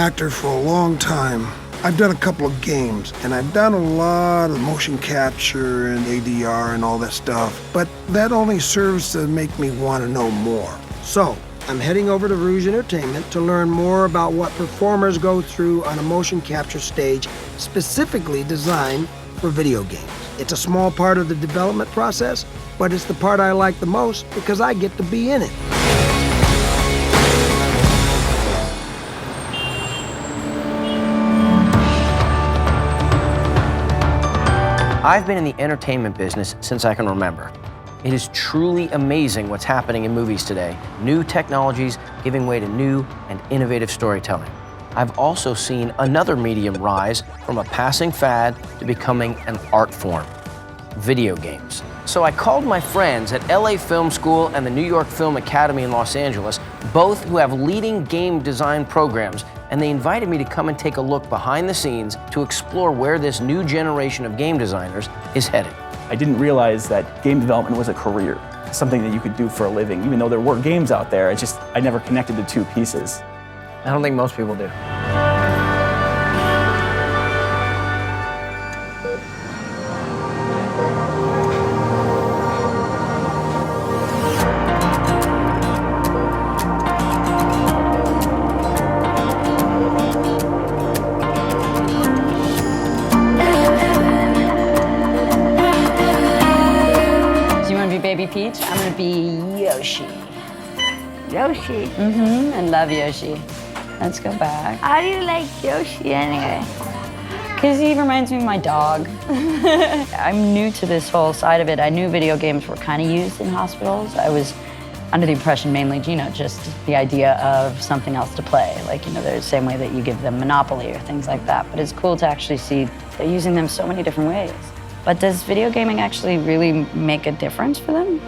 actor for a long time. I've done a couple of games, and I've done a lot of motion capture and ADR and all that stuff, but that only serves to make me want to know more. So, I'm heading over to Rouge Entertainment to learn more about what performers go through on a motion capture stage specifically designed for video games. It's a small part of the development process, but it's the part I like the most because I get to be in it. I've been in the entertainment business since I can remember. It is truly amazing what's happening in movies today. New technologies giving way to new and innovative storytelling. I've also seen another medium rise from a passing fad to becoming an art form, video games. So I called my friends at LA Film School and the New York Film Academy in Los Angeles, both who have leading game design programs, and they invited me to come and take a look behind the scenes to explore where this new generation of game designers is headed. I didn't realize that game development was a career, something that you could do for a living. Even though there were games out there, I never connected the two pieces. I don't think most people do. Baby Peach, I'm gonna be Yoshi. Yoshi? Mm-hmm, I love Yoshi. Let's go back. How do you like Yoshi anyway? Because he reminds me of my dog. I'm new to this whole side of it. I knew video games were kind of used in hospitals. I was under the impression mainly, just the idea of something else to play. Like, the same way that you give them Monopoly or things like that. But it's cool to actually see they're using them so many different ways. But does video gaming actually really make a difference for them?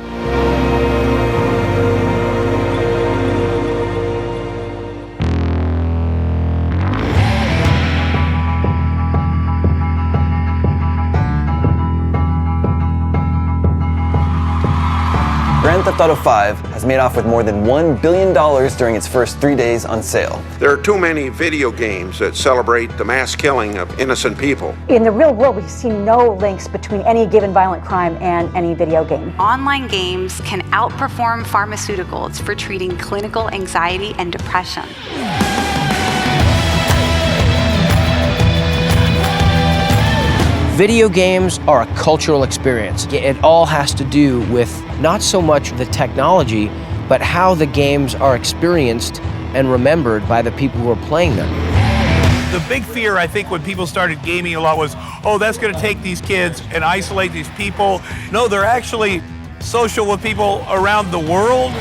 Grand Theft Auto 5 has made off with more than $1 billion during its first 3 days on sale. There are too many video games that celebrate the mass killing of innocent people. In the real world, we see no links between any given violent crime and any video game. Online games can outperform pharmaceuticals for treating clinical anxiety and depression. Video games are a cultural experience. It all has to do with not so much the technology, but how the games are experienced and remembered by the people who are playing them. The big fear, I think, when people started gaming a lot was, oh, that's going to take these kids and isolate these people. No, they're actually social with people around the world.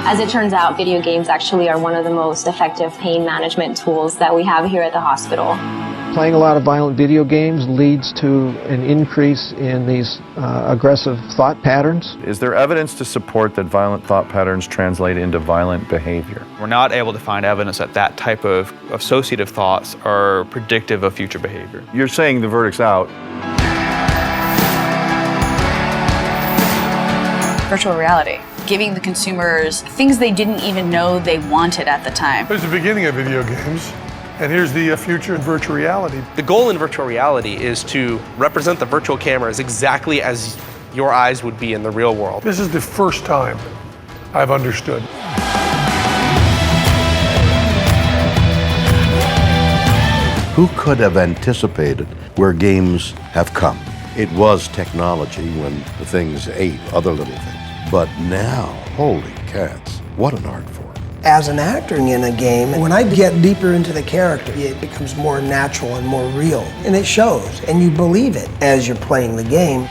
As it turns out, video games actually are one of the most effective pain management tools that we have here at the hospital. Playing a lot of violent video games leads to an increase in these aggressive thought patterns. Is there evidence to support that violent thought patterns translate into violent behavior? We're not able to find evidence that that type of associative thoughts are predictive of future behavior. You're saying the verdict's out. Virtual reality, giving the consumers things they didn't even know they wanted at the time. There's the beginning of video games, and here's the future in virtual reality. The goal in virtual reality is to represent the virtual cameras exactly as your eyes would be in the real world. This is the first time I've understood. Who could have anticipated where games have come? It was technology when the things ate other little things. But now, holy cats, what an art form. As an actor in a game, when I get deeper into the character, it becomes more natural and more real. And it shows, and you believe it as you're playing the game.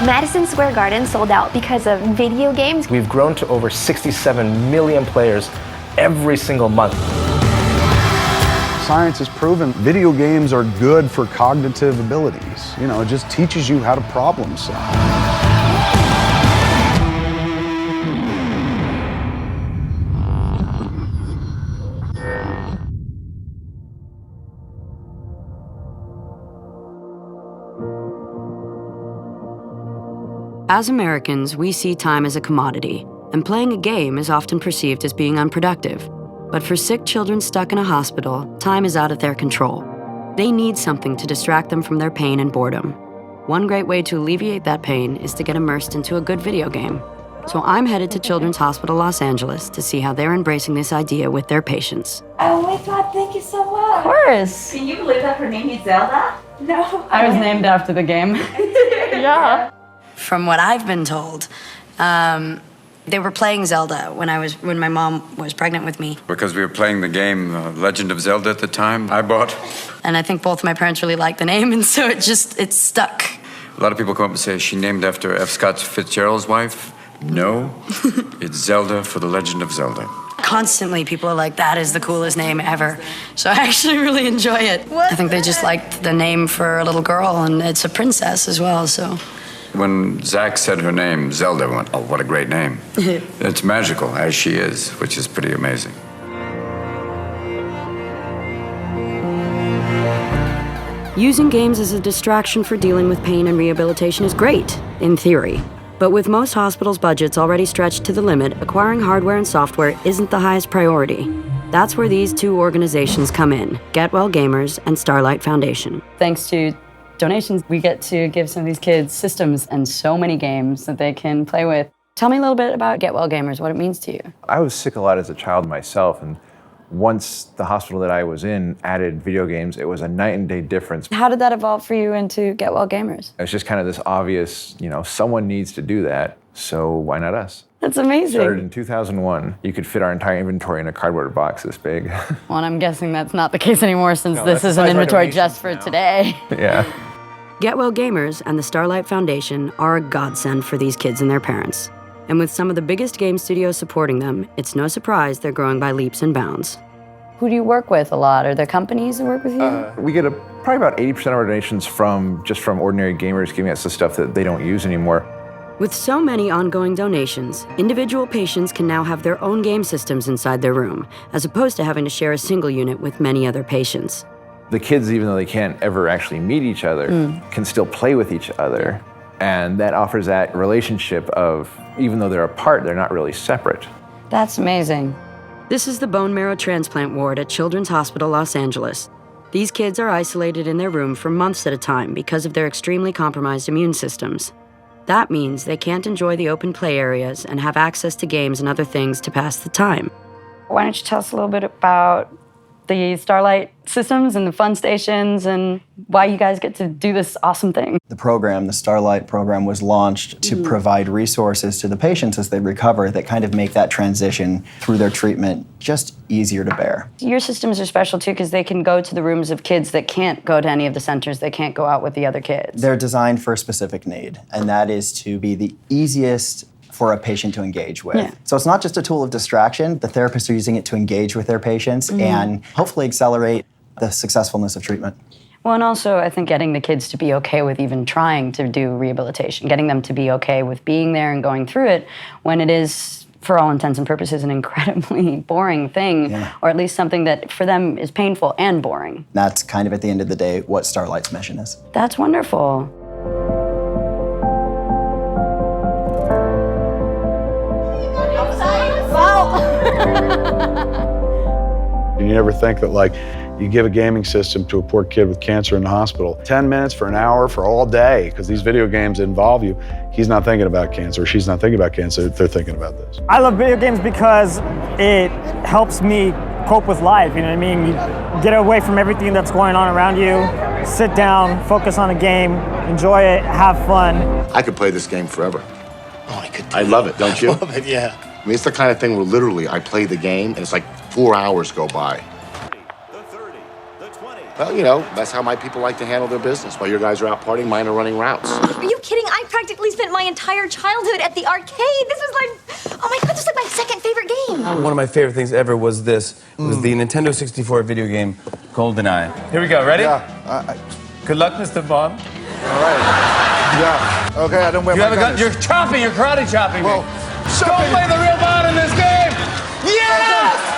Madison Square Garden sold out because of video games. We've grown to over 67 million players every single month. Science has proven video games are good for cognitive abilities. It just teaches you how to problem solve. As Americans, we see time as a commodity, and playing a game is often perceived as being unproductive. But for sick children stuck in a hospital, time is out of their control. They need something to distract them from their pain and boredom. One great way to alleviate that pain is to get immersed into a good video game. So I'm headed to Children's Hospital Los Angeles to see how they're embracing this idea with their patients. Oh my God, thank you so much. Of course. Can you believe that her name is Zelda? No. I was named after the game. Yeah. From what I've been told, they were playing Zelda when my mom was pregnant with me. Because we were playing the game Legend of Zelda at the time, I bought. And I think both my parents really liked the name, and so it stuck. A lot of people come up and say, is she named after F. Scott Fitzgerald's wife? No, it's Zelda for the Legend of Zelda. Constantly, people are like, that is the coolest name ever. So I actually really enjoy it. I think they just liked the name for a little girl, and it's a princess as well, so. When Zach said her name, Zelda, I went, oh, what a great name. It's magical, as she is, which is pretty amazing. Using games as a distraction for dealing with pain and rehabilitation is great, in theory. But with most hospitals' budgets already stretched to the limit, acquiring hardware and software isn't the highest priority. That's where these two organizations come in, Get Well Gamers and Starlight Foundation. Thanks to donations, we get to give some of these kids systems and so many games that they can play with. Tell me a little bit about Get Well Gamers, what it means to you. I was sick a lot as a child myself, and once the hospital that I was in added video games, it was a night and day difference. How did that evolve for you into Get Well Gamers? It's just kind of this obvious, someone needs to do that, so why not us? That's amazing. Started in 2001. You could fit our entire inventory in a cardboard box this big. Well, and I'm guessing that's not the case anymore since No, this is an inventory just for today. Yeah. Get Well Gamers and the Starlight Foundation are a godsend for these kids and their parents. And with some of the biggest game studios supporting them, it's no surprise they're growing by leaps and bounds. Who do you work with a lot? Are there companies that work with you? We get probably about 80% of our donations from ordinary gamers giving us the stuff that they don't use anymore. With so many ongoing donations, individual patients can now have their own game systems inside their room, as opposed to having to share a single unit with many other patients. The kids, even though they can't ever actually meet each other, can still play with each other. And that offers that relationship of, even though they're apart, they're not really separate. That's amazing. This is the bone marrow transplant ward at Children's Hospital Los Angeles. These kids are isolated in their room for months at a time because of their extremely compromised immune systems. That means they can't enjoy the open play areas and have access to games and other things to pass the time. Why don't you tell us a little bit about the Starlight systems and the fun stations and why you guys get to do this awesome thing? The program, the Starlight program, was launched to provide resources to the patients as they recover that kind of make that transition through their treatment just easier to bear. Your systems are special too because they can go to the rooms of kids that can't go to any of the centers, they can't go out with the other kids. They're designed for a specific need, and that is to be the easiest for a patient to engage with. Yeah. So it's not just a tool of distraction. The therapists are using it to engage with their patients and hopefully accelerate the successfulness of treatment. Well, and also I think getting the kids to be okay with even trying to do rehabilitation, getting them to be okay with being there and going through it when it is, for all intents and purposes, an incredibly boring thing, or at least something that for them is painful and boring. That's kind of at the end of the day what Starlight's mission is. That's wonderful. And you never think that you give a gaming system to a poor kid with cancer in the hospital. 10 minutes for an hour for all day, because these video games involve you. He's not thinking about cancer, she's not thinking about cancer, they're thinking about this. I love video games because it helps me cope with life, you know what I mean? You get away from everything that's going on around you, sit down, focus on a game, enjoy it, have fun. I could play this game forever. I love it, don't you? I love it, yeah. I mean, it's the kind of thing where literally I play the game and it's like 4 hours go by. Well, that's how my people like to handle their business. While your guys are out partying, mine are running routes. Are you kidding? I practically spent my entire childhood at the arcade. This was like, oh my God, this is like my second favorite game. One of my favorite things ever was this. It was the Nintendo 64 video game, GoldenEye. Here we go, ready? Yeah. Good luck, Mr. Bob. All right. Yeah. Okay, I don't wear You my have a gun? guns. You're chopping, you're karate chopping me. Shut Don't up. play the real Bob in this game! Yes!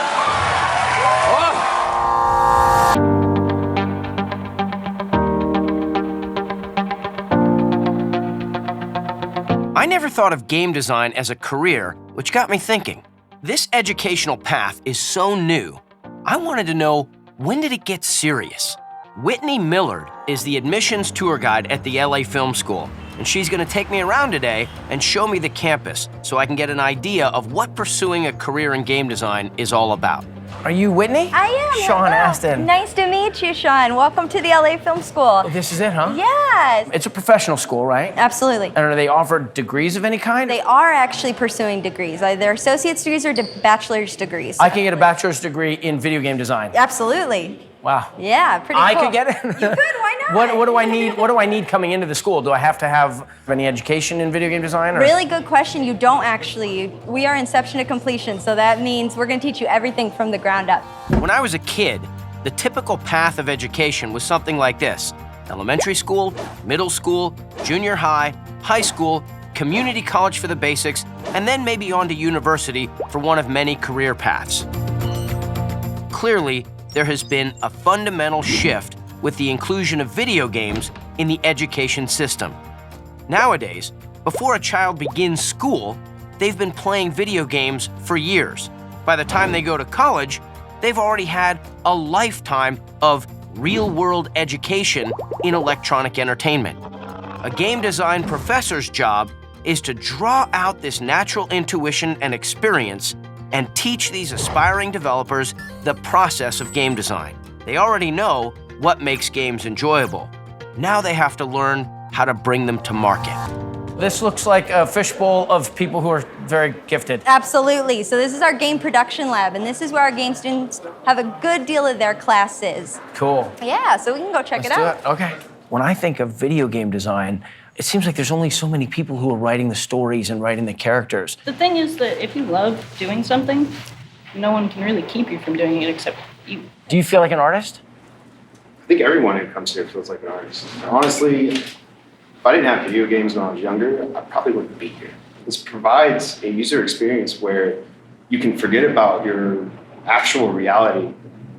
I never thought of game design as a career, which got me thinking. This educational path is so new. I wanted to know, when did it get serious? Whitney Millard is the admissions tour guide at the LA Film School, and she's going to take me around today and show me the campus so I can get an idea of what pursuing a career in game design is all about. Are you Whitney? I am. Sean hello. Astin. Nice to meet you, Sean. Welcome to the LA Film School. This is it, huh? Yes. It's a professional school, right? Absolutely. And are they offered degrees of any kind? They are actually pursuing degrees, either associate's degrees or bachelor's degrees. I can get a bachelor's degree in video game design. Absolutely. Wow. Yeah, pretty cool. I could get it. You could. Why not? What do I need? What do I need coming into the school? Do I have to have any education in video game design? Or? Really good question. You don't actually. We are inception to completion, so that means we're going to teach you everything from the ground up. When I was a kid, the typical path of education was something like this: elementary school, middle school, junior high, high school, community college for the basics, and then maybe on to university for one of many career paths. Clearly, there has been a fundamental shift with the inclusion of video games in the education system. Nowadays, before a child begins school, they've been playing video games for years. By the time they go to college, they've already had a lifetime of real-world education in electronic entertainment. A game design professor's job is to draw out this natural intuition and experience and teach these aspiring developers the process of game design. They already know what makes games enjoyable. Now they have to learn how to bring them to market. This looks like a fishbowl of people who are very gifted. Absolutely. So this is our game production lab, and this is where our game students have a good deal of their classes. Cool. Yeah, so we can go check it out. Let's do it. Okay. When I think of video game design, it seems like there's only so many people who are writing the stories and writing the characters. The thing is that if you love doing something, no one can really keep you from doing it except you. Do you feel like an artist? I think everyone who comes here feels like an artist. Honestly, if I didn't have video games when I was younger, I probably wouldn't be here. This provides a user experience where you can forget about your actual reality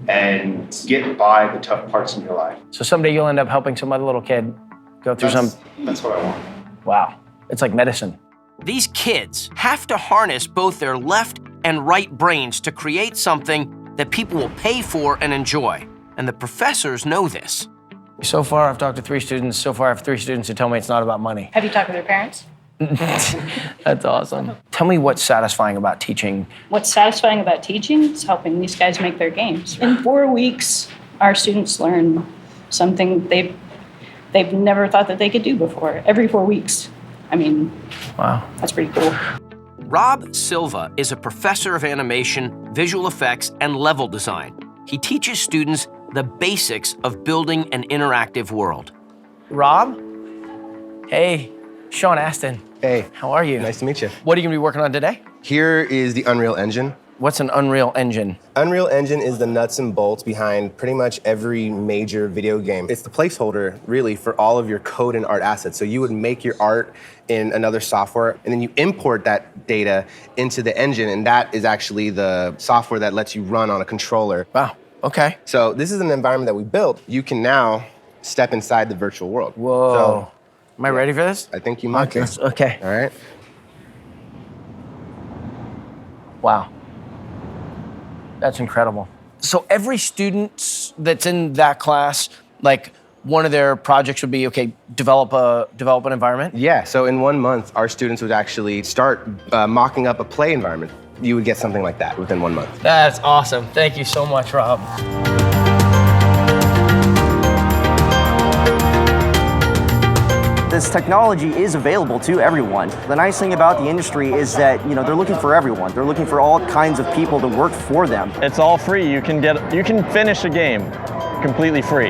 and get by the tough parts in your life. So someday you'll end up helping some other little kid go through That's what I want. Wow. It's like medicine. These kids have to harness both their left and right brains to create something that people will pay for and enjoy. And the professors know this. So far, I've talked to 3 students. So far, I have 3 students who tell me it's not about money. Have you talked with their parents? That's awesome. Tell me what's satisfying about teaching. What's satisfying about teaching is helping these guys make their games. In 4 weeks, our students learn something they've never thought that they could do before. Every 4 weeks. I mean, wow, that's pretty cool. Rob Silva is a professor of animation, visual effects, and level design. He teaches students the basics of building an interactive world. Rob? Hey, Sean Astin. Hey. How are you? Nice to meet you. What are you gonna be working on today? Here is the Unreal Engine. What's an Unreal Engine? Unreal Engine is the nuts and bolts behind pretty much every major video game. It's the placeholder, really, for all of your code and art assets. So you would make your art in another software, and then you import that data into the engine, and that is actually the software that lets you run on a controller. Wow, okay. So this is an environment that we built. You can now step inside the virtual world. Whoa. So, am I ready for this? I think you might be. Okay. All right. Wow. That's incredible. So every student that's in that class, like one of their projects would be, okay, develop an environment? Yeah, so in 1 month, our students would actually start mocking up a play environment. You would get something like that within 1 month. That's awesome. Thank you so much, Rob. This technology is available to everyone. The nice thing about the industry is that, they're looking for everyone. They're looking for all kinds of people to work for them. It's all free. You can finish a game completely free.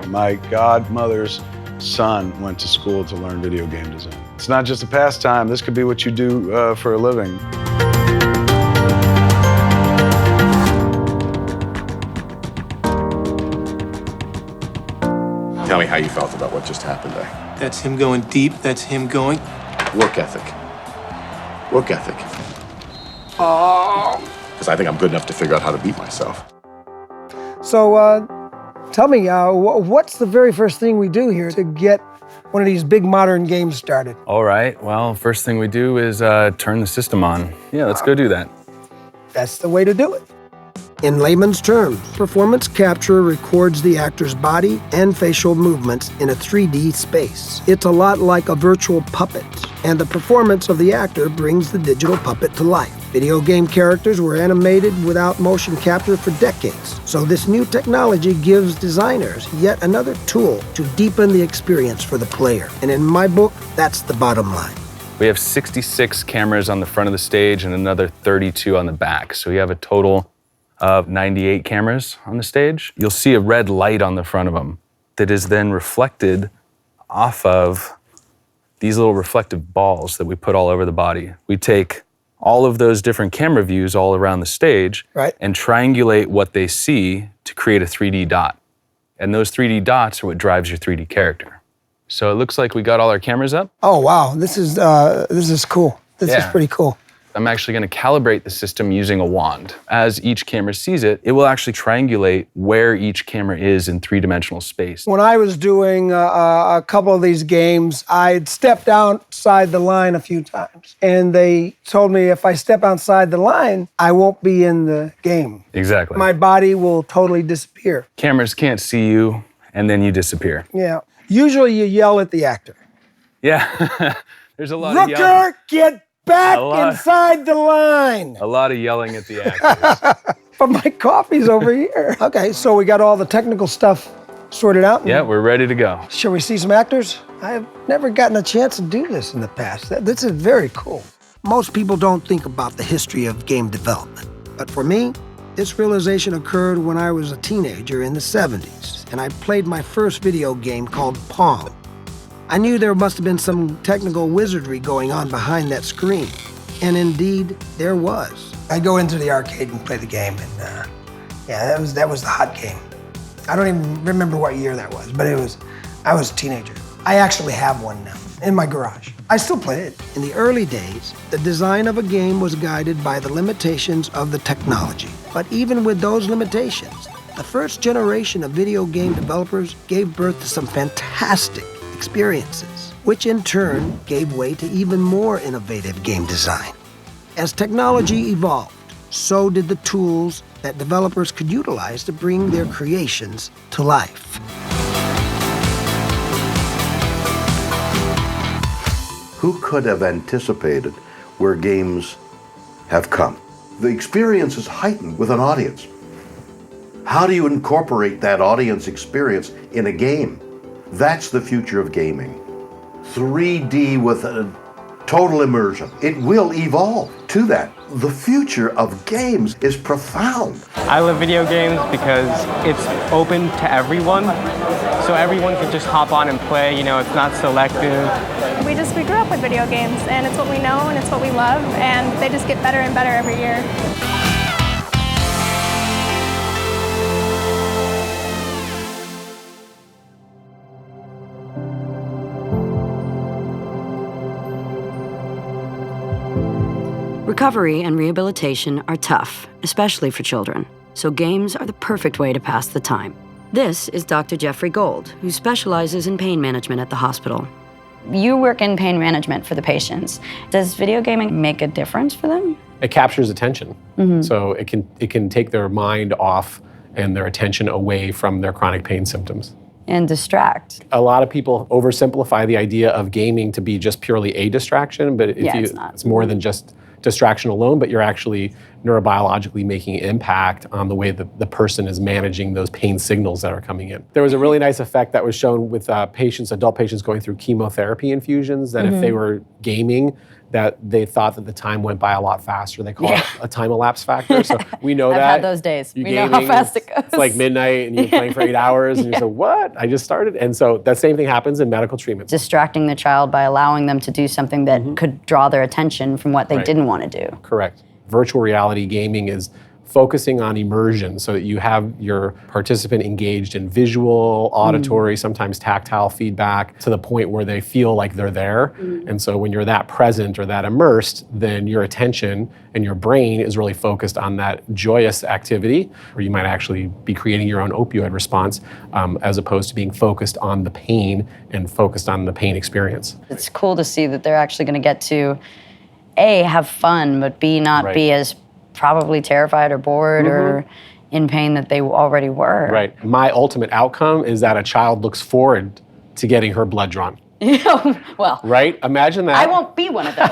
My godmother's son went to school to learn video game design. It's not just a pastime. This could be what you do for a living. Tell me how you felt about what just happened there. That's him going deep. That's him going. Work ethic. Work ethic. Oh. Because I think I'm good enough to figure out how to beat myself. So, tell me, what's the very first thing we do here to get one of these big modern games started? All right, well, first thing we do is turn the system on. Yeah, let's go do that. That's the way to do it. In layman's terms, performance capture records the actor's body and facial movements in a 3D space. It's a lot like a virtual puppet, and the performance of the actor brings the digital puppet to life. Video game characters were animated without motion capture for decades, so this new technology gives designers yet another tool to deepen the experience for the player. And in my book, that's the bottom line. We have 66 cameras on the front of the stage and another 32 on the back, so we have a total of 98 cameras on the stage. You'll see a red light on the front of them that is then reflected off of these little reflective balls that we put all over the body. We take all of those different camera views all around the stage and triangulate what they see to create a 3D dot. And those 3D dots are what drives your 3D character. So it looks like we got all our cameras up. Oh, wow, this is cool. This is pretty cool. I'm actually going to calibrate the system using a wand. As each camera sees it, it will actually triangulate where each camera is in three-dimensional space. When I was doing a couple of these games, I'd stepped outside the line a few times. And they told me if I step outside the line, I won't be in the game. Exactly. My body will totally disappear. Cameras can't see you, and then you disappear. Yeah. Usually you yell at the actor. Yeah. There's a lot of yelling. Rooker, get back inside the line. A lot of yelling at the actors. But my coffee's over here. Okay, so we got all the technical stuff sorted out. Yeah, we're ready to go. Shall we see some actors? I've never gotten a chance to do this in the past. This is very cool. Most people don't think about the history of game development. But for me, this realization occurred when I was a teenager in the 70s, and I played my first video game called Pong. I knew there must have been some technical wizardry going on behind that screen. And indeed, there was. I go into the arcade and play the game, and yeah, that was the hot game. I don't even remember what year that was, but I was a teenager. I actually have one now in my garage. I still play it. In the early days, the design of a game was guided by the limitations of the technology. But even with those limitations, the first generation of video game developers gave birth to some fantastic experiences, which in turn gave way to even more innovative game design. As technology evolved, so did the tools that developers could utilize to bring their creations to life. Who could have anticipated where games have come? The experience is heightened with an audience. How do you incorporate that audience experience in a game? That's the future of gaming. 3D with a total immersion. It will evolve to that. The future of games is profound. I love video games because it's open to everyone. So everyone can just hop on and play, it's not selective. We grew up with video games, and it's what we know and it's what we love, and they just get better and better every year. Recovery and rehabilitation are tough, especially for children, so games are the perfect way to pass the time. This is Dr. Jeffrey Gold, who specializes in pain management at the hospital. You work in pain management for the patients. Does video gaming make a difference for them? It captures attention. Mhm. So it can take their mind off and their attention away from their chronic pain symptoms. And distract. A lot of people oversimplify the idea of gaming to be just purely a distraction, but it's more than just distraction alone, but you're actually neurobiologically making an impact on the way that the person is managing those pain signals that are coming in. There was a really nice effect that was shown with adult patients going through chemotherapy infusions, that if they were gaming, that they thought that the time went by a lot faster. They call it a time elapse factor. So we know I've that. had those days. You We know how fast it goes. It's like midnight and you're playing for 8 hours and you say, what? I just started. And so that same thing happens in medical treatment. Distracting the child by allowing them to do something that could draw their attention from what they didn't want to do. Correct. Virtual reality gaming is focusing on immersion so that you have your participant engaged in visual, auditory, sometimes tactile feedback to the point where they feel like they're there. And so when you're that present or that immersed, then your attention and your brain is really focused on that joyous activity, or you might actually be creating your own opioid response, as opposed to being focused on the pain and focused on the pain experience. It's cool to see that they're actually going to get to A, have fun, but B, not be as probably terrified or bored or in pain that they already were. Right. My ultimate outcome is that a child looks forward to getting her blood drawn. Well, right? Imagine that. I won't be one of those,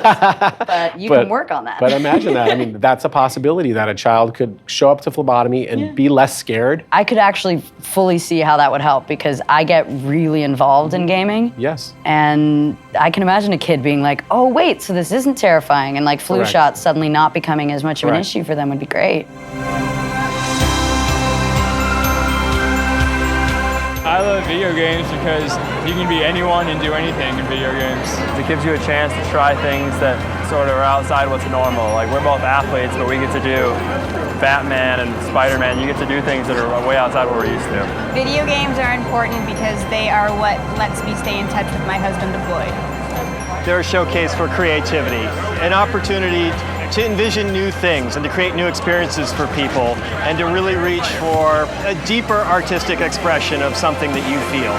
but you can work on that. But imagine that. I mean, that's a possibility that a child could show up to phlebotomy and be less scared. I could actually fully see how that would help because I get really involved in gaming. Yes. And I can imagine a kid being like, oh, wait, so this isn't terrifying. And like flu shots suddenly not becoming as much of an issue for them would be great. I love video games because you can be anyone and do anything in video games. It gives you a chance to try things that sort of are outside what's normal. Like, we're both athletes, but we get to do Batman and Spider-Man. You get to do things that are way outside what we're used to. Video games are important because they are what lets me stay in touch with my husband deployed. They're a showcase for creativity, an opportunity to envision new things and to create new experiences for people and to really reach for a deeper artistic expression of something that you feel.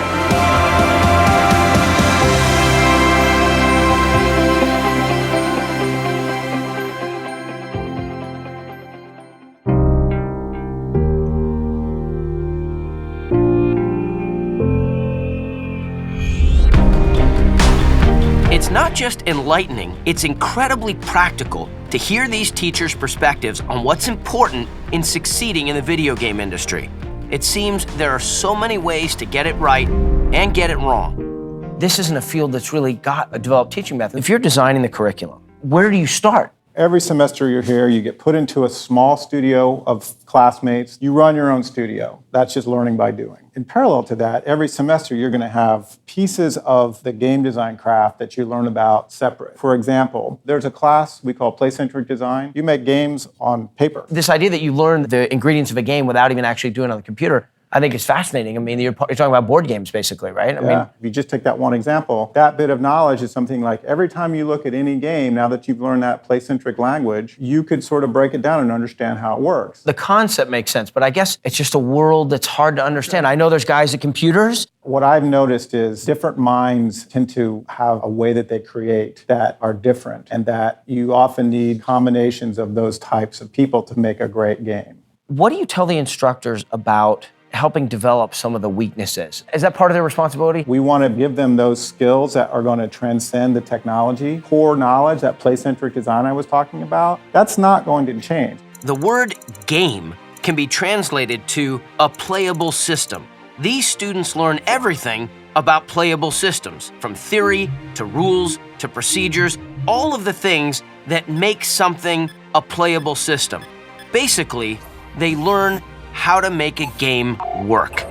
It's not just enlightening, it's incredibly practical to hear these teachers' perspectives on what's important in succeeding in the video game industry. It seems there are so many ways to get it right and get it wrong. This isn't a field that's really got a developed teaching method. If you're designing the curriculum, where do you start? Every semester you're here, you get put into a small studio of classmates. You run your own studio. That's just learning by doing. In parallel to that, every semester you're going to have pieces of the game design craft that you learn about separate. For example, there's a class we call Play-Centric Design. You make games on paper. This idea that you learn the ingredients of a game without even actually doing it on the computer, I think is fascinating. I mean, you're talking about board games, basically, right? I mean, if you just take that one example, that bit of knowledge is something like every time you look at any game, now that you've learned that play-centric language, you could sort of break it down and understand how it works. The concept makes sense, but I guess it's just a world that's hard to understand. I know there's guys at computers. What I've noticed is different minds tend to have a way that they create that are different, and that you often need combinations of those types of people to make a great game. What do you tell the instructors about helping develop some of the weaknesses? Is that part of their responsibility? We want to give them those skills that are going to transcend the technology. Core knowledge, that play-centric design I was talking about, that's not going to change. The word game can be translated to a playable system. These students learn everything about playable systems, from theory to rules to procedures, all of the things that make something a playable system. Basically, they learn how to make a game work.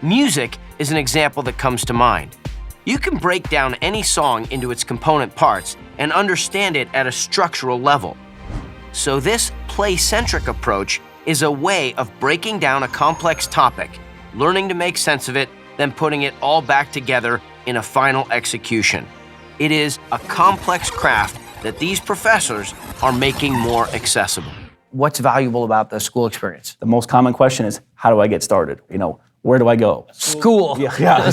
Music is an example that comes to mind. You can break down any song into its component parts and understand it at a structural level. So this play-centric approach is a way of breaking down a complex topic, learning to make sense of it, then putting it all back together in a final execution. It is a complex craft that these professors are making more accessible. What's valuable about the school experience? The most common question is, how do I get started? You know, where do I go? School. Yeah,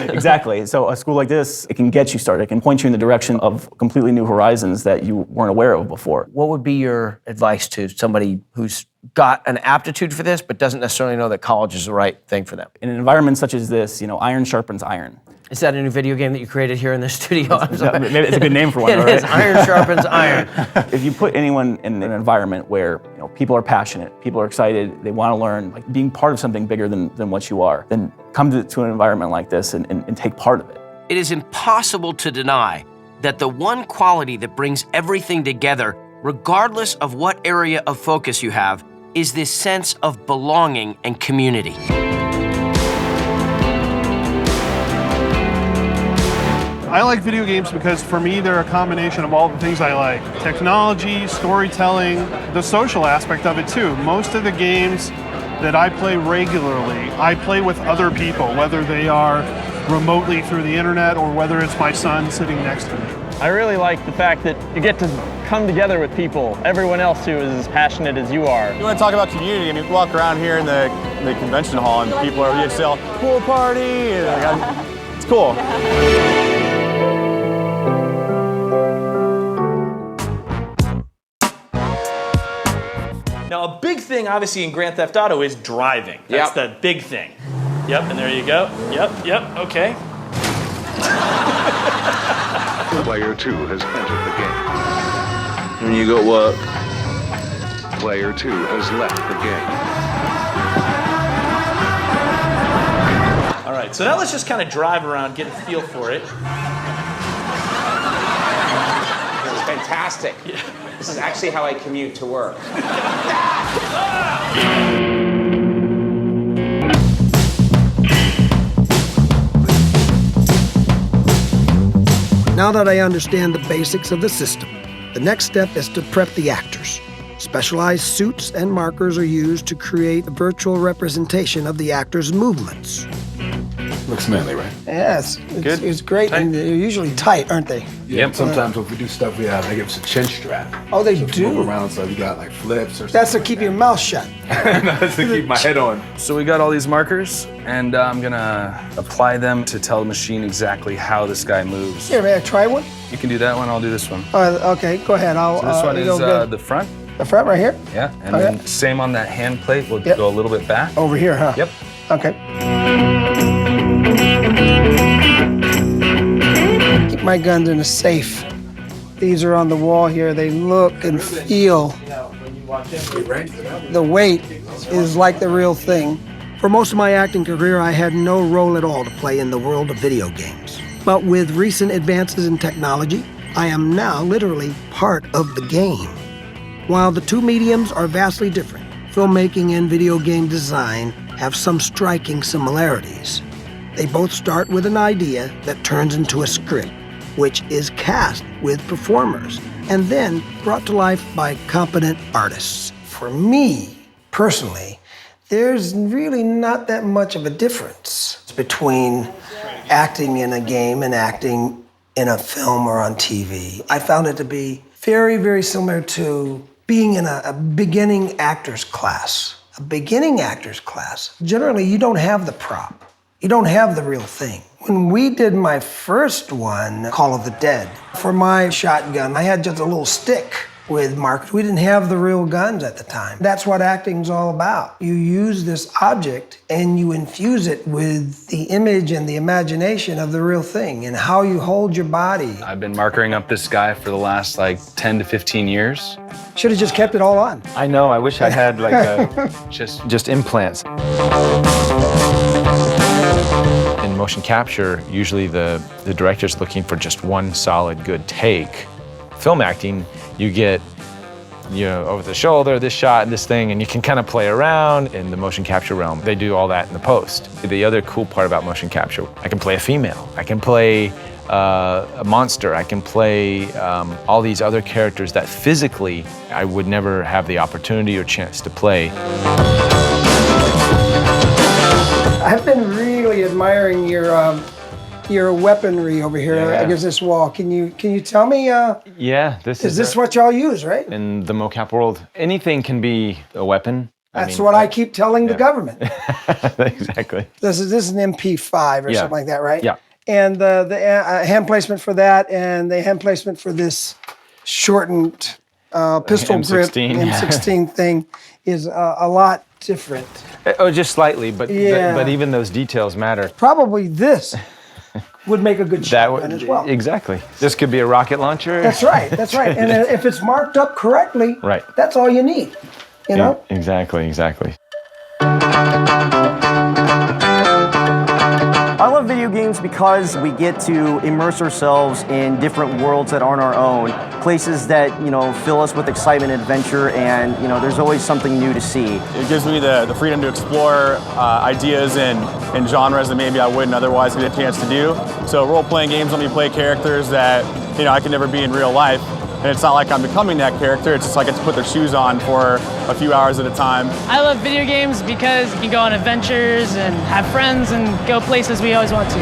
exactly. So a school like this, it can get you started. It can point you in the direction of completely new horizons that you weren't aware of before. What would be your advice to somebody who's got an aptitude for this, but doesn't necessarily know that college is the right thing for them? In an environment such as this, you know, iron sharpens iron. Is that a new video game that you created here in the studio? Maybe it's a good name for one, right? It is, iron sharpens iron. If you put anyone in an environment where, you know, people are passionate, people are excited, they want to learn, like being part of something bigger than what you are, then come to an environment like this and take part of it. It is impossible to deny that the one quality that brings everything together, regardless of what area of focus you have, is this sense of belonging and community. I like video games because for me they're a combination of all the things I like. Technology, storytelling, the social aspect of it too. Most of the games that I play regularly, I play with other people, whether they are remotely through the internet or whether it's my son sitting next to me. I really like the fact that you get to come together with people, everyone else who is as passionate as you are. You want to talk about community? I mean, you walk around here in the convention hall and people are, you sell pool party, and it's cool. Now, a big thing, obviously, in Grand Theft Auto is driving. That's the big thing. Yep, and there you go. Yep, okay. Player 2 has entered the game. And you got what? Player 2 has left the game. All right, so now let's just kind of drive around, get a feel for it. This is fantastic. Yeah. This is actually how I commute to work. Now that I understand the basics of the system, the next step is to prep the actors. Specialized suits and markers are used to create a virtual representation of the actors' movements. Looks manly, right? Yes, it's great, and they're usually tight, aren't they? Yeah. Sometimes if we do stuff, they give us a chin strap. Oh, they so do? Move around, so we got like flips or something. That's to keep your mouth shut. That's to keep my head on. So we got all these markers, and I'm gonna apply them to tell the machine exactly how this guy moves. Here, may I try one? You can do that one, I'll do this one. Okay, go ahead. So this one is the front. The front right here? Yeah, and then same on that hand plate, we'll go a little bit back. Over here, huh? Yep. Okay. Keep my guns in a safe. These are on the wall here. They look and feel. The weight is like the real thing. For most of my acting career, I had no role at all to play in the world of video games. But with recent advances in technology, I am now literally part of the game. While the two mediums are vastly different, filmmaking and video game design have some striking similarities. They both start with an idea that turns into a script, which is cast with performers and then brought to life by competent artists. For me, personally, there's really not that much of a difference between acting in a game and acting in a film or on TV. I found it to be very, very similar to being in a beginning actor's class. A beginning actor's class, generally you don't have the prop. You don't have the real thing. When we did my first one, Call of the Dead, for my shotgun, I had just a little stick with markers. We didn't have the real guns at the time. That's what acting's all about. You use this object and you infuse it with the image and the imagination of the real thing and how you hold your body. I've been markering up this guy for the last like 10 to 15 years. Should have just kept it all on. I know, I wish I had like just implants. In motion capture, usually the director's looking for just one solid good take. Film acting, you get, over the shoulder, this shot and this thing, and you can kind of play around in the motion capture realm. They do all that in the post. The other cool part about motion capture, I can play a female, I can play a monster, I can play all these other characters that physically I would never have the opportunity or chance to play. I've been really admiring your weaponry over here against this wall. Can you tell me? Yeah, this is. Is this what y'all use, right? In the mocap world, anything can be a weapon. That's what I keep telling the government. Exactly. This is an MP5 or something like that, right? Yeah. And the hand placement for that, and the hand placement for this shortened pistol grip M16 thing is a lot different. Oh, just slightly, but even those details matter. Probably this would make a good shotgun as well. Exactly. This could be a rocket launcher. That's right. That's right. And if it's marked up correctly, that's all you need. You know? Exactly. I I love video games because we get to immerse ourselves in different worlds that aren't our own, places that, fill us with excitement and adventure, and, there's always something new to see. It gives me the freedom to explore ideas in genres that maybe I wouldn't otherwise get a chance to do. So role-playing games let me play characters that, I could never be in real life. And it's not like I'm becoming that character, it's just like I get to put their shoes on for a few hours at a time. I love video games because you can go on adventures and have friends and go places we always want to.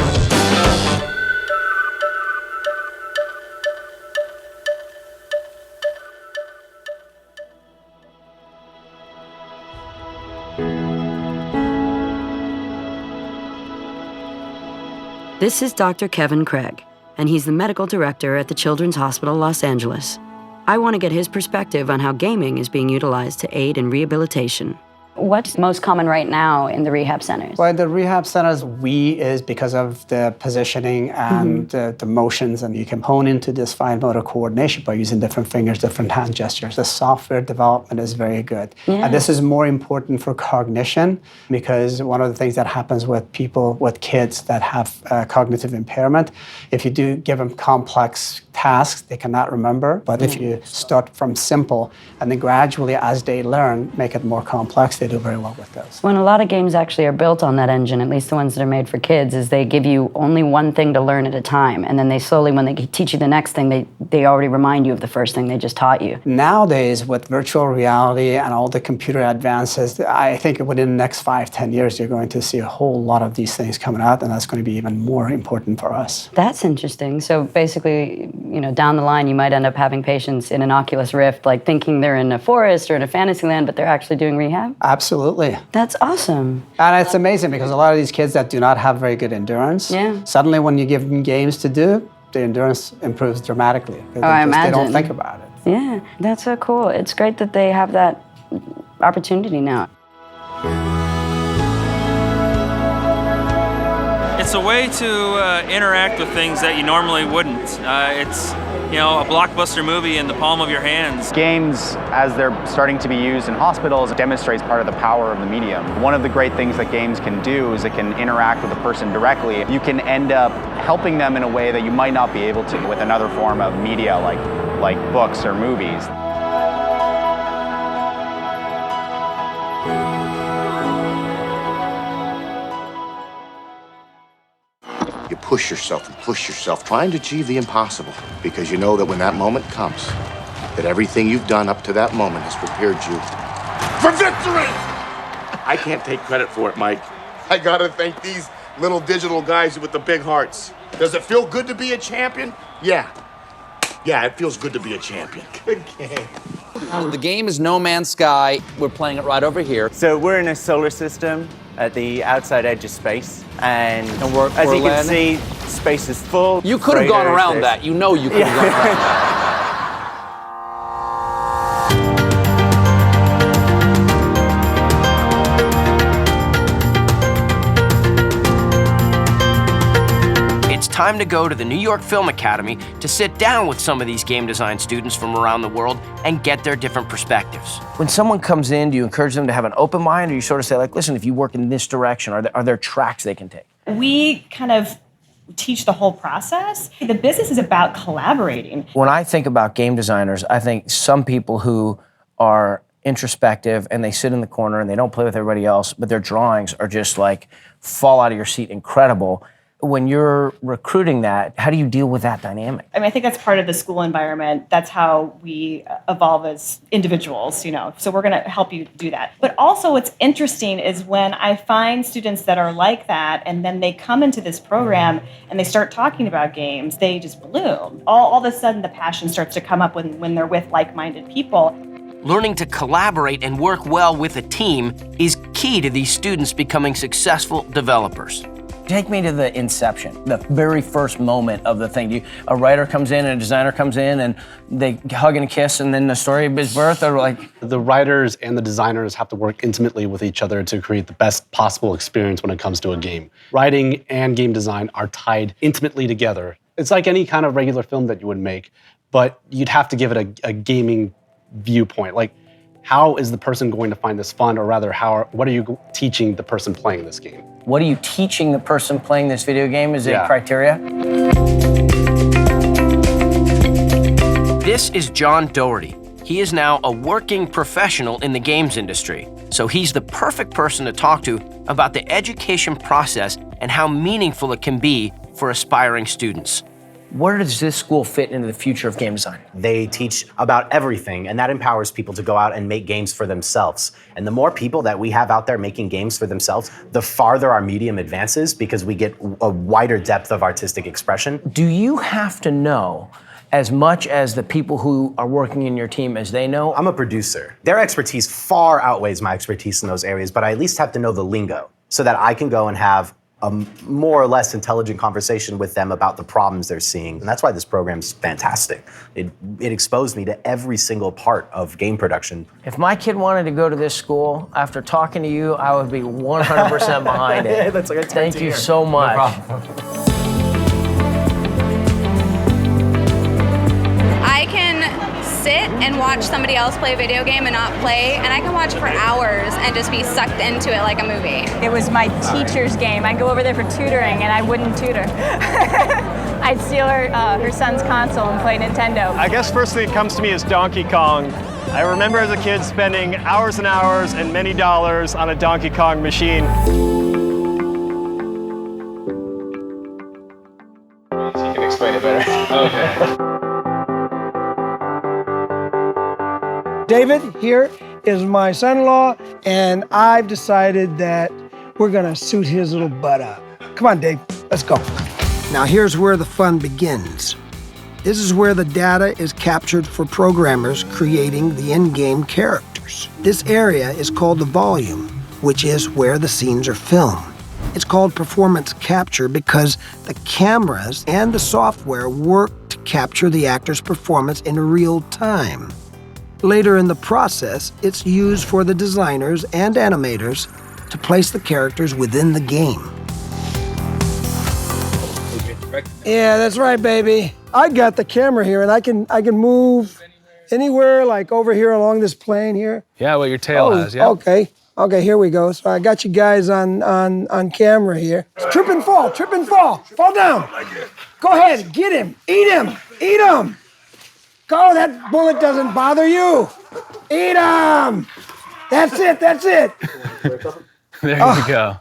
This is Dr. Kevin Craig, and he's the medical director at the Children's Hospital Los Angeles. I want to get his perspective on how gaming is being utilized to aid in rehabilitation. What's most common right now in the rehab centers? Well, the rehab centers, is because of the positioning and the motions, and you can hone into this fine motor coordination by using different fingers, different hand gestures. The software development is very good. Yeah. And this is more important for cognition, because one of the things that happens with people, with kids that have cognitive impairment, if you do give them complex tasks, they cannot remember. But if you start from simple and then gradually, as they learn, make it more complex, they do very well with those. When a lot of games actually are built on that engine, at least the ones that are made for kids, is they give you only one thing to learn at a time. And then they slowly, when they teach you the next thing, they already remind you of the first thing they just taught you. Nowadays, with virtual reality and all the computer advances, I think within the next 5-10 years, you're going to see a whole lot of these things coming out, and that's going to be even more important for us. That's interesting. So basically, down the line, you might end up having patients in an Oculus Rift, like thinking they're in a forest or in a fantasy land, but they're actually doing rehab? Absolutely. That's awesome. And it's amazing because a lot of these kids that do not have very good endurance, suddenly when you give them games to do, the endurance improves dramatically. I imagine. They don't think about it. Yeah, that's so cool. It's great that they have that opportunity now. It's a way to interact with things that you normally wouldn't. It's a blockbuster movie in the palm of your hands. Games, as they're starting to be used in hospitals, demonstrates part of the power of the medium. One of the great things that games can do is it can interact with a person directly. You can end up helping them in a way that you might not be able to with another form of media like books or movies. You push yourself and push yourself, trying to achieve the impossible, because you know that when that moment comes, that everything you've done up to that moment has prepared you for victory! I can't take credit for it, Mike. I gotta thank these little digital guys with the big hearts. Does it feel good to be a champion? Yeah. Yeah, it feels good to be a champion. Good game. The game is No Man's Sky. We're playing it right over here. So we're in a solar system at the outside edge of space, and we're as you can landing. see, space is full. You could have gone around that. You know you could have gone around that. It's time to go to the New York Film Academy to sit down with some of these game design students from around the world and get their different perspectives. When someone comes in, do you encourage them to have an open mind, or you sort of say, like, listen, if you work in this direction, are there tracks they can take? We kind of teach the whole process. The business is about collaborating. When I think about game designers, I think some people who are introspective and they sit in the corner and they don't play with everybody else, but their drawings are just like fall out of your seat incredible. When you're recruiting that, how do you deal with that dynamic? I think that's part of the school environment. That's how we evolve as individuals, So we're going to help you do that. But also what's interesting is when I find students that are like that, and then they come into this program and they start talking about games, they just bloom. All of a sudden, the passion starts to come up when they're with like-minded people. Learning to collaborate and work well with a team is key to these students becoming successful developers. Take me to the inception, the very first moment of the thing. A writer comes in and a designer comes in and they hug and kiss and then the story is birth, or like? The writers and the designers have to work intimately with each other to create the best possible experience when it comes to a game. Writing and game design are tied intimately together. It's like any kind of regular film that you would make, but you'd have to give it a gaming viewpoint. Like, how is the person going to find this fun, or rather, what are you teaching the person playing this game? What are you teaching the person playing this video game is a criteria? This is John Doherty. He is now a working professional in the games industry, so he's the perfect person to talk to about the education process and how meaningful it can be for aspiring students. Where does this school fit into the future of game design? They teach about everything, and that empowers people to go out and make games for themselves. And the more people that we have out there making games for themselves, the farther our medium advances because we get a wider depth of artistic expression. Do you have to know as much as the people who are working in your team as they know? I'm a producer. Their expertise far outweighs my expertise in those areas, but I at least have to know the lingo so that I can go and have a more or less intelligent conversation with them about the problems they're seeing. And that's why this program's fantastic. It exposed me to every single part of game production. If my kid wanted to go to this school, after talking to you, I would be 100% behind it. That's like Thank you so much. No problem. I can sit and watch somebody else play a video game and not play, and I can watch for hours and just be sucked into it like a movie. It was my teacher's game. I'd go over there for tutoring, and I wouldn't tutor. I'd steal her son's console and play Nintendo. I guess first thing that comes to me is Donkey Kong. I remember as a kid spending hours and hours and many dollars on a Donkey Kong machine. You can explain it better. Okay. David here is my son-in-law, and I've decided that we're gonna suit his little butt up. Come on, Dave, let's go. Now here's where the fun begins. This is where the data is captured for programmers creating the in-game characters. This area is called the volume, which is where the scenes are filmed. It's called performance capture because the cameras and the software work to capture the actor's performance in real time. Later in the process, it's used for the designers and animators to place the characters within the game. Yeah, that's right, baby. I got the camera here, and I can move anywhere, like over here along this plane here. Yeah, what your tail has, yeah. Okay, here we go. So I got you guys on camera here. Trip and fall, fall down. Go ahead, get him, eat him. Carl, that bullet doesn't bother you. Eat him. That's it. There you go.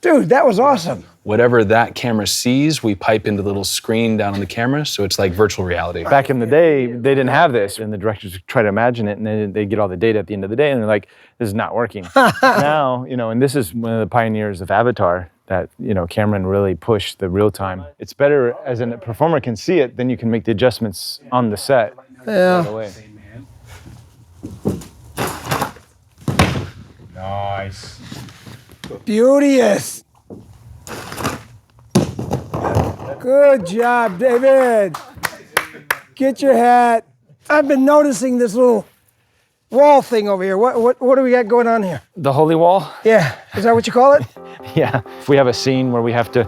Dude, that was awesome. Whatever that camera sees, we pipe into the little screen down on the camera, so it's like virtual reality. Back in the day, they didn't have this, and the directors try to imagine it, and then they get all the data at the end of the day, and they're like, this is not working. Now, and this is one of the pioneers of Avatar, that, Cameron really pushed the real time. It's better as a performer can see it, then you can make the adjustments on the set. Yeah. Right away. Nice. Beauteous. Good job, David. Get your hat. I've been noticing this little wall thing over here. What do we got going on here? The holy wall? Yeah, is that what you call it? Yeah. If we have a scene where we have to,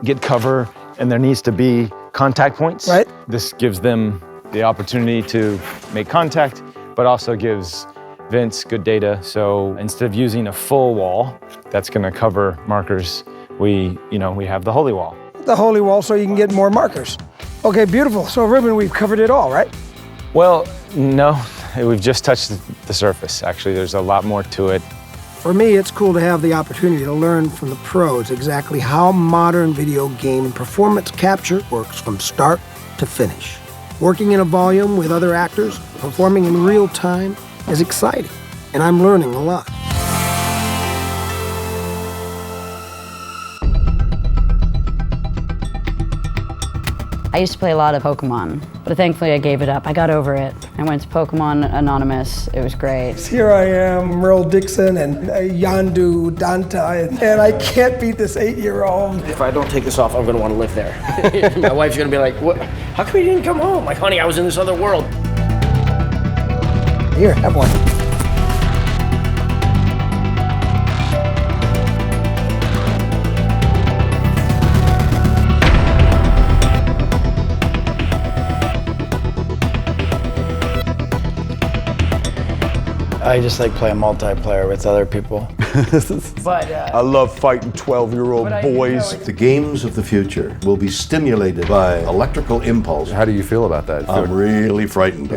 get cover and there needs to be contact points, right? This gives them the opportunity to make contact, but also gives Vince good data. So instead of using a full wall that's going to cover markers, we have the holy wall. The holy wall so you can get more markers. Okay, beautiful. So Ruben, we've covered it all, right? Well, no, we've just touched the surface. Actually, there's a lot more to it. For me, it's cool to have the opportunity to learn from the pros exactly how modern video game performance capture works from start to finish. Working in a volume with other actors, performing in real time is exciting, and I'm learning a lot. I used to play a lot of Pokemon, but thankfully I gave it up. I got over it. I went to Pokemon Anonymous. It was great. Here I am, Merle Dixon and Yandu Danta, and I can't beat this 8-year-old. If I don't take this off, I'm gonna want to live there. My wife's gonna be like, "What? How come you didn't come home?" Like, honey, I was in this other world. Here, have one. I just like playing multiplayer with other people. But I love fighting 12-year-old boys. The games of the future will be stimulated by electrical impulse. How do you feel about that? I'm really frightened.